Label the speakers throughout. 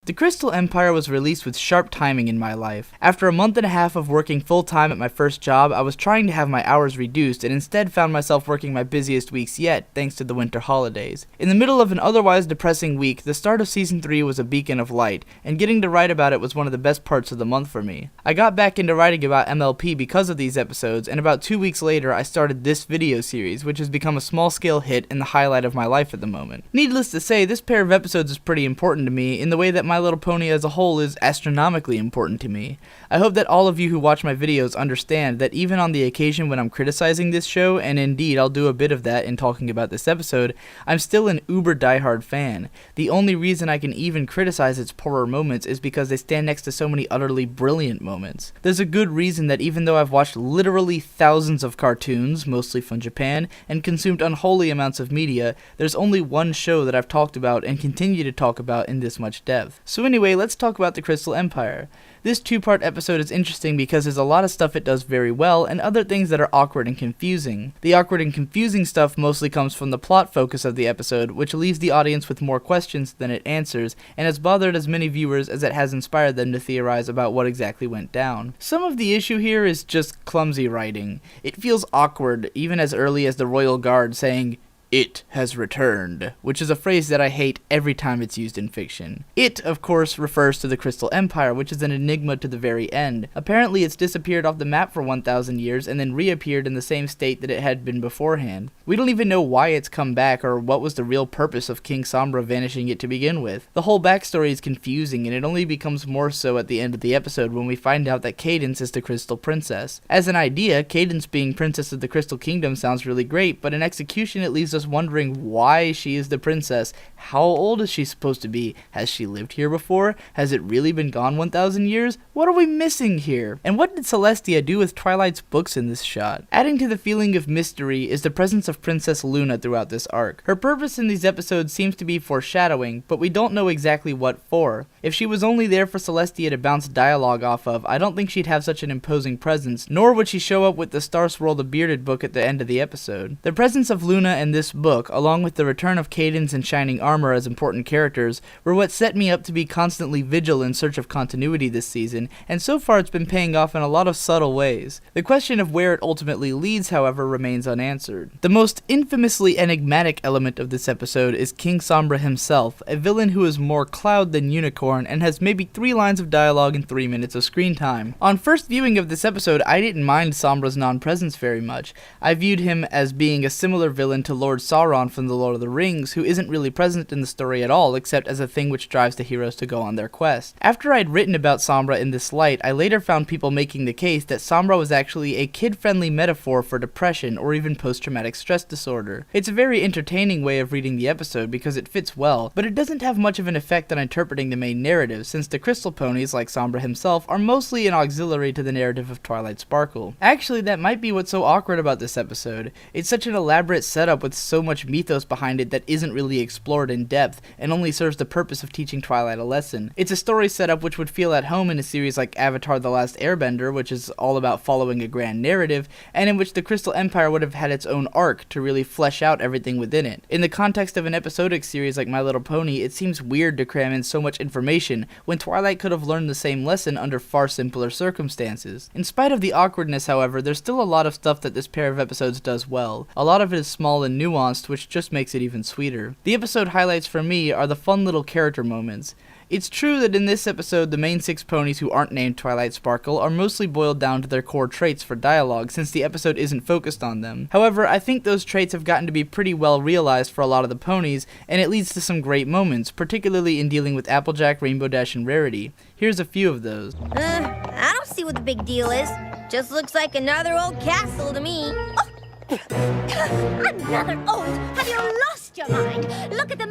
Speaker 1: The Crystal Empire was released with sharp timing in my life. After a month and a half of working full-time at my first job, I was trying to have my hours reduced and instead found myself working my busiest weeks yet, thanks to the winter holidays. In the middle of an otherwise depressing week, the start of Season 3 was a beacon of light, and getting to write about it was one of the best parts of the month for me. I got back into writing about MLP because of these episodes, and about 2 weeks later, I started this video series, which has become a small-scale hit and the highlight of my life at the moment. Needless to say, this pair of episodes is pretty important to me in the way that My Little Pony as a whole is astronomically important to me. I hope that all of you who watch my videos understand that even on the occasion when I'm criticizing this show, and indeed I'll do a bit of that in talking about this episode, I'm still an uber diehard fan. The only reason I can even criticize its poorer moments is because they stand next to so many utterly brilliant moments. There's a good reason that even though I've watched literally thousands of cartoons, mostly from Japan, and consumed unholy amounts of media, there's only one show that I've talked about and continue to talk about in this much depth. So anyway, let's talk about the Crystal Empire. This two-part episode is interesting because there's a lot of stuff it does very well and other things that are awkward and confusing. The awkward and confusing stuff mostly comes from the plot focus of the episode, which leaves the audience with more questions than it answers, and has bothered as many viewers as it has inspired them to theorize about what exactly went down. Some of the issue here is just clumsy writing. It feels awkward, even as early as the Royal Guard saying, "It has returned," which is a phrase that I hate every time it's used in fiction. It, of course, refers to the Crystal Empire, which is an enigma to the very end. Apparently it's disappeared off the map for 1,000 years and then reappeared in the same state that it had been beforehand. We don't even know why it's come back or what was the real purpose of King Sombra vanishing it to begin with. The whole backstory is confusing, and it only becomes more so at the end of the episode when we find out that Cadance is the Crystal Princess. As an idea, Cadance being Princess of the Crystal Kingdom sounds really great, but in execution it leaves us wondering why she is the princess. How old is she supposed to be? Has she lived here before? Has it really been gone 1,000 years? What are we missing here? And what did Celestia do with Twilight's books in this shot? Adding to the feeling of mystery is the presence of Princess Luna throughout this arc. Her purpose in these episodes seems to be foreshadowing, but we don't know exactly what for. If she was only there for Celestia to bounce dialogue off of, I don't think she'd have such an imposing presence, nor would she show up with the Star Swirl the Bearded book at the end of the episode. The presence of Luna in this book, along with the return of Cadance and Shining Armor as important characters, were what set me up to be constantly vigilant in search of continuity this season, and so far it's been paying off in a lot of subtle ways. The question of where it ultimately leads, however, remains unanswered. The most infamously enigmatic element of this episode is King Sombra himself, a villain who is more cloud than unicorn and has maybe 3 lines of dialogue and 3 minutes of screen time. On first viewing of this episode, I didn't mind Sombra's non-presence very much. I viewed him as being a similar villain to Lord Sauron from The Lord of the Rings, who isn't really present in the story at all except as a thing which drives the heroes to go on their quest. After I'd written about Sombra in this light, I later found people making the case that Sombra was actually a kid-friendly metaphor for depression or even post-traumatic stress disorder. It's a very entertaining way of reading the episode because it fits well, but it doesn't have much of an effect on interpreting the main narrative, since the Crystal Ponies, like Sombra himself, are mostly an auxiliary to the narrative of Twilight Sparkle. Actually, that might be what's so awkward about this episode. It's such an elaborate setup with so much mythos behind it that isn't really explored in depth, and only serves the purpose of teaching Twilight a lesson. It's a story setup which would feel at home in a series like Avatar: The Last Airbender, which is all about following a grand narrative, and in which the Crystal Empire would have had its own arc to really flesh out everything within it. In the context of an episodic series like My Little Pony, it seems weird to cram in so much information, when Twilight could have learned the same lesson under far simpler circumstances. In spite of the awkwardness, however, there's still a lot of stuff that this pair of episodes does well. A lot of it is small and nuanced, which just makes it even sweeter. The episode highlights for me are the fun little character moments. It's true that in this episode, the main 6 ponies who aren't named Twilight Sparkle are mostly boiled down to their core traits for dialogue, since the episode isn't focused on them. However, I think those traits have gotten to be pretty well realized for a lot of the ponies, and it leads to some great moments, particularly in dealing with Applejack, Rainbow Dash, and Rarity. Here's a few of those.
Speaker 2: I don't see what the big deal is. Just looks like another old castle to me. Oh.
Speaker 3: Another old? Have you lost your mind? Look at the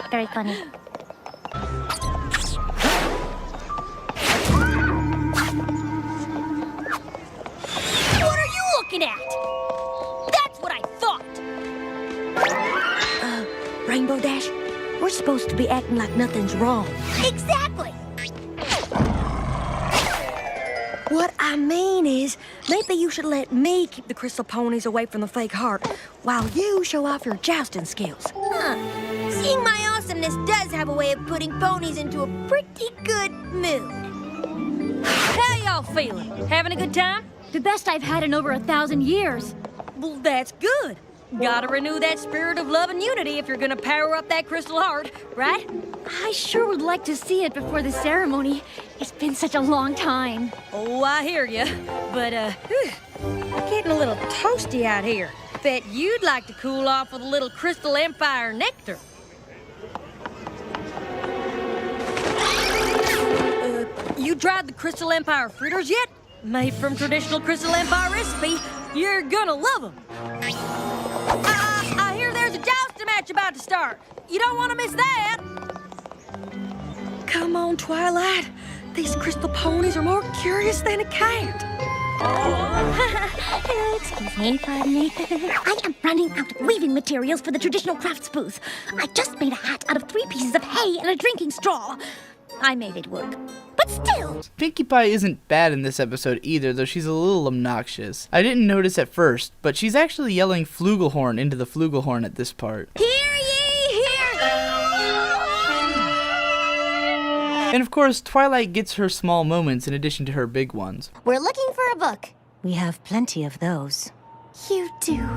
Speaker 2: Very funny.
Speaker 3: What are you looking at? That's what I thought.
Speaker 2: Rainbow Dash, we're supposed to be acting like nothing's wrong.
Speaker 3: Exactly.
Speaker 2: What I mean is, maybe you should let me keep the crystal ponies away from the fake heart, while you show off your jousting skills.
Speaker 3: Huh.
Speaker 2: Seeing my awesomeness does have a way of putting ponies into a pretty good mood.
Speaker 3: How y'all feeling? Having a good time?
Speaker 4: The best I've had in over 1,000 years.
Speaker 3: Well, that's good. Gotta renew that spirit of love and unity if you're gonna power up that crystal heart, right?
Speaker 4: I sure would like to see it before the ceremony. It's been such a long time.
Speaker 3: Oh, I hear ya. But, getting a little toasty out here. Bet you'd like to cool off with a little Crystal Empire nectar. You tried the Crystal Empire fritters yet? Made from traditional Crystal Empire recipe. You're gonna love them. I hear there's a jousting match about to start. You don't want to miss that. Come on, Twilight. These crystal ponies are more curious than a cat.
Speaker 4: Excuse me, pardon me. I am running out of weaving materials for the traditional crafts booth. I just made a hat out of 3 pieces of hay and a drinking straw. I made it work. But still!
Speaker 1: Pinkie Pie isn't bad in this episode either, though she's a little obnoxious. I didn't notice at first, but she's actually yelling Flugelhorn into the flugelhorn at this part.
Speaker 2: Hear ye, hear!
Speaker 1: And of course, Twilight gets her small moments in addition to her big ones.
Speaker 2: We're looking for a book.
Speaker 4: We have plenty of those.
Speaker 2: You do.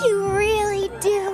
Speaker 2: You really do.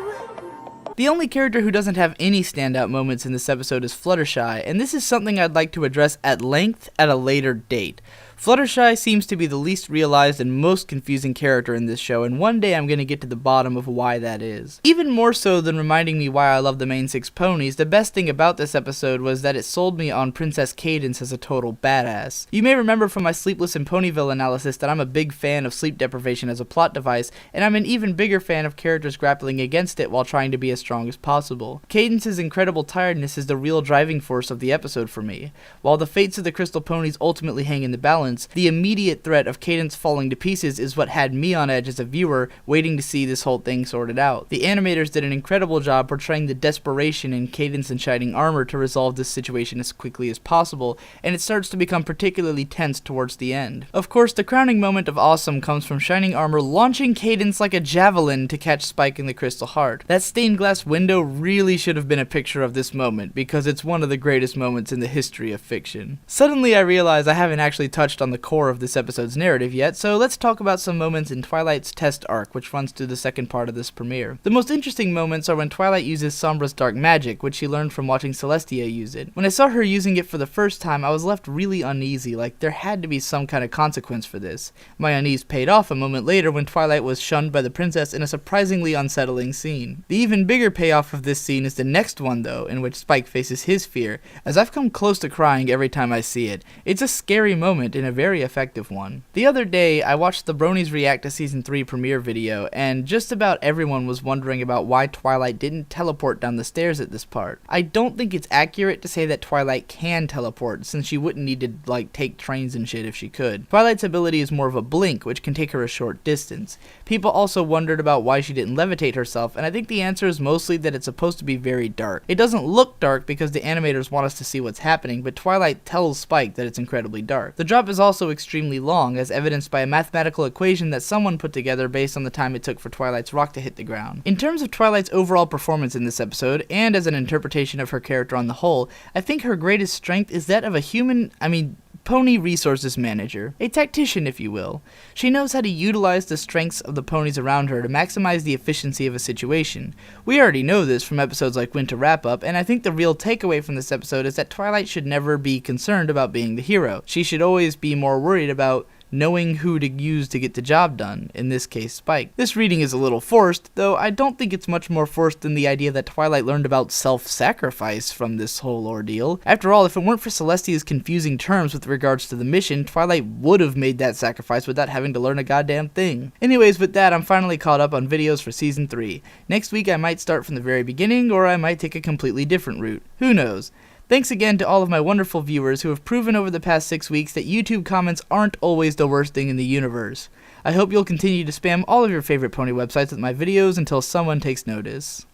Speaker 1: The only character who doesn't have any standout moments in this episode is Fluttershy, and this is something I'd like to address at length at a later date. Fluttershy seems to be the least realized and most confusing character in this show, and one day I'm going to get to the bottom of why that is. Even more so than reminding me why I love the main 6 ponies, the best thing about this episode was that it sold me on Princess Cadance as a total badass. You may remember from my Sleepless in Ponyville analysis that I'm a big fan of sleep deprivation as a plot device, and I'm an even bigger fan of characters grappling against it while trying to be as strong as possible. Cadance's incredible tiredness is the real driving force of the episode for me. While the fates of the crystal ponies ultimately hang in the balance, the immediate threat of Cadance falling to pieces is what had me on edge as a viewer, waiting to see this whole thing sorted out. The animators did an incredible job portraying the desperation in Cadance and Shining Armor to resolve this situation as quickly as possible, and it starts to become particularly tense towards the end. Of course, the crowning moment of awesome comes from Shining Armor launching Cadance like a javelin to catch Spike in the crystal heart. That stained glass window really should have been a picture of this moment, because it's one of the greatest moments in the history of fiction. Suddenly I realize I haven't actually touched on the core of this episode's narrative yet, so let's talk about some moments in Twilight's test arc, which runs through the second part of this premiere. The most interesting moments are when Twilight uses Sombra's dark magic, which she learned from watching Celestia use it. When I saw her using it for the first time, I was left really uneasy, like there had to be some kind of consequence for this. My unease paid off a moment later when Twilight was shunned by the princess in a surprisingly unsettling scene. The even bigger payoff of this scene is the next one though, in which Spike faces his fear, as I've come close to crying every time I see it. It's a scary moment and a very effective one. The other day, I watched the Bronies react to season 3 premiere video, and just about everyone was wondering about why Twilight didn't teleport down the stairs at this part. I don't think it's accurate to say that Twilight can teleport, since she wouldn't need to, take trains and shit if she could. Twilight's ability is more of a blink, which can take her a short distance. People also wondered about why she didn't levitate herself, and I think the answer is mostly that it's supposed to be very dark. It doesn't look dark because the animators want us to see what's happening, but Twilight tells Spike that it's incredibly dark. The drop is also extremely long, as evidenced by a mathematical equation that someone put together based on the time it took for Twilight's rock to hit the ground. In terms of Twilight's overall performance in this episode, and as an interpretation of her character on the whole, I think her greatest strength is that of a pony resources manager, a tactician if you will. She knows how to utilize the strengths of the ponies around her to maximize the efficiency of a situation. We already know this from episodes like Winter Wrap Up, and I think the real takeaway from this episode is that Twilight should never be concerned about being the hero. She should always be more worried about knowing who to use to get the job done, in this case Spike. This reading is a little forced, though I don't think it's much more forced than the idea that Twilight learned about self-sacrifice from this whole ordeal. After all, if it weren't for Celestia's confusing terms with regards to the mission, Twilight would have made that sacrifice without having to learn a goddamn thing. Anyways, with that, I'm finally caught up on videos for season 3. Next week I might start from the very beginning, or I might take a completely different route. Who knows? Thanks again to all of my wonderful viewers who have proven over the past 6 weeks that YouTube comments aren't always the worst thing in the universe. I hope you'll continue to spam all of your favorite pony websites with my videos until someone takes notice.